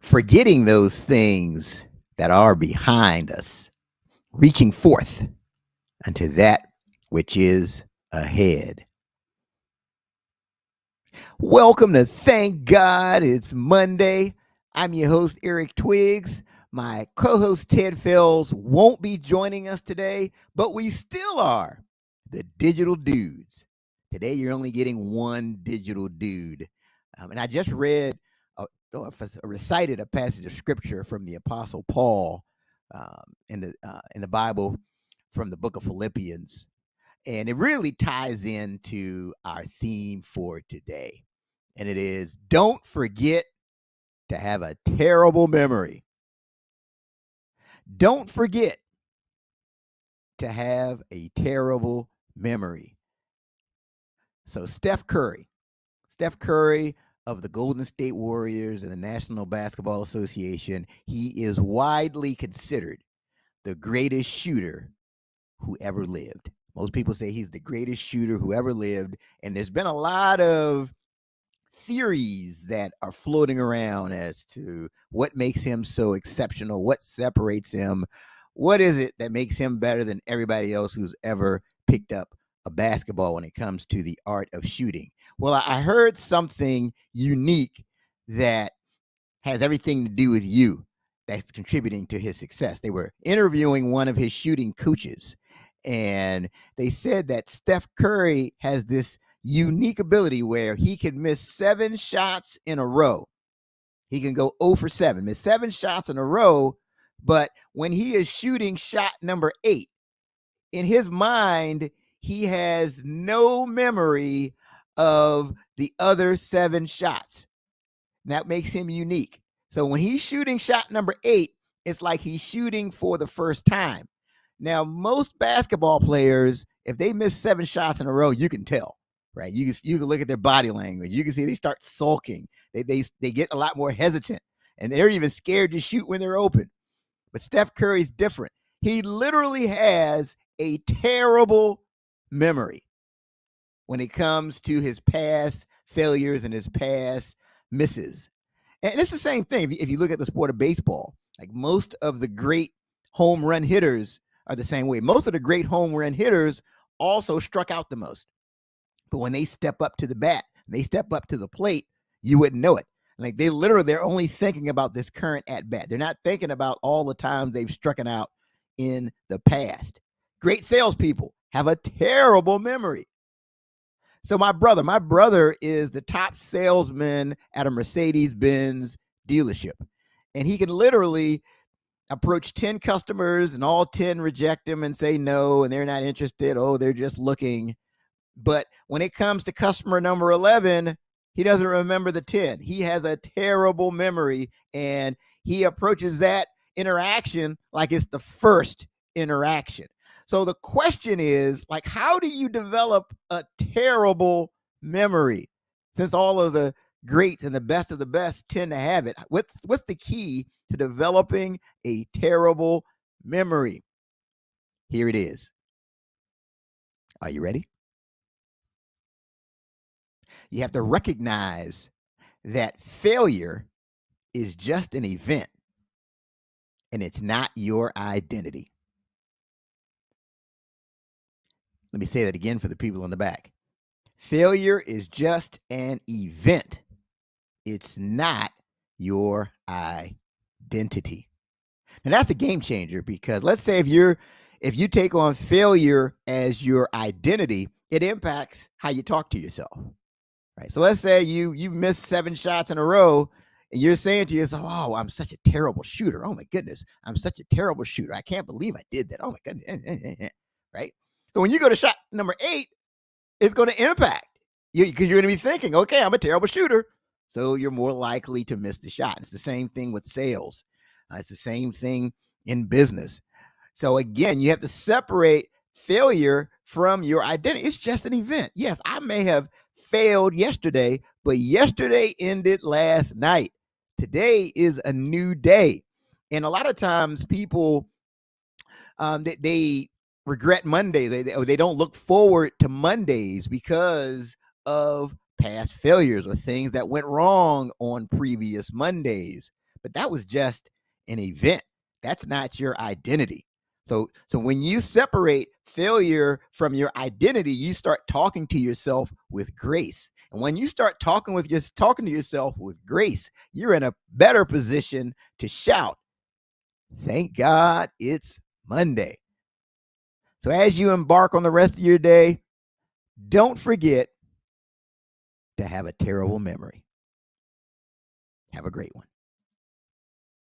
Forgetting those things that are behind us, reaching forth unto that which is ahead. Welcome to Thank God It's Monday. I'm your host, Eric Twiggs. My co host, Ted Fells, won't be joining us today, but we still are the Digital Dudes. Today, you're only getting one digital dude. And I just recited a passage of scripture from the Apostle Paul in the Bible from the book of Philippians. And it really ties into our theme for today. And it is don't forget to have a terrible memory. Don't forget to have a terrible memory. So, Steph Curry of the Golden State Warriors and the National Basketball Association, he is widely considered the greatest shooter who ever lived. Most people say he's the greatest shooter who ever lived. And there's been a lot of theories that are floating around as to what makes him so exceptional, what separates him, what is it that makes him better than everybody else who's ever picked up a basketball when it comes to the art of shooting. Well, I heard something unique that has everything to do with you that's contributing to his success. They were interviewing one of his shooting coaches, and they said that Steph Curry has this unique ability where he can miss 7 shots in a row. He can go 0 for 7, miss 7 shots in a row, but when he is shooting shot number 8, in his mind, he has no memory of the other 7 shots. That makes him unique. So when he's shooting shot number 8, it's like he's shooting for the first time. Now, most basketball players, if they miss 7 shots in a row, you can tell, right? You can look at their body language. You can see they start sulking. They get a lot more hesitant, and they're even scared to shoot when they're open. But Steph Curry's different. He literally has a terrible memory when it comes to his past failures and his past misses. And it's the same thing if you look at the sport of baseball. Like most of the great home run hitters are the same way. Most of the great home run hitters also struck out the most. But when they step up to the bat, they step up to the plate, you wouldn't know it. Like they're only thinking about this current at bat. They're not thinking about all the times they've struck out in the past. Great salespeople have a terrible memory. So my brother is the top salesman at a Mercedes-Benz dealership. And he can literally approach 10 customers and all 10 reject him and say no, and they're not interested. Oh, they're just looking. But when it comes to customer number 11, he doesn't remember the 10. He has a terrible memory, and he approaches that interaction like it's the first interaction. So the question is, like, how do you develop a terrible memory? Since all of the greats and the best of the best tend to have it, what's the key to developing a terrible memory? Here it is. Are you ready? You have to recognize that failure is just an event and it's not your identity. Let me say that again for the people in the back. Failure is just an event. It's not your identity. And that's a game changer, because let's say if you take on failure as your identity, it impacts how you talk to yourself. Right. So let's say you miss 7 shots in a row and you're saying to yourself, "Oh, I'm such a terrible shooter. Oh my goodness, I'm such a terrible shooter. I can't believe I did that. Oh my goodness." Right? So when you go to shot number 8, it's going to impact you, because you're going to be thinking, "Okay, I'm a terrible shooter." So you're more likely to miss the shot. It's the same thing with sales. It's the same thing in business. So again, you have to separate failure from your identity. It's just an event. Yes, I may have failed yesterday, but yesterday ended last night. Today is a new day. And a lot of times people, they regret Monday. They don't look forward to Mondays because of past failures or things that went wrong on previous Mondays. but that was just an event. That's not your identity. So when you separate failure from your identity, you start talking to yourself with grace. And when you start talking to yourself with grace, you're in a better position to shout, "Thank God it's Monday." So as you embark on the rest of your day, don't forget to have a terrible memory. Have a great one.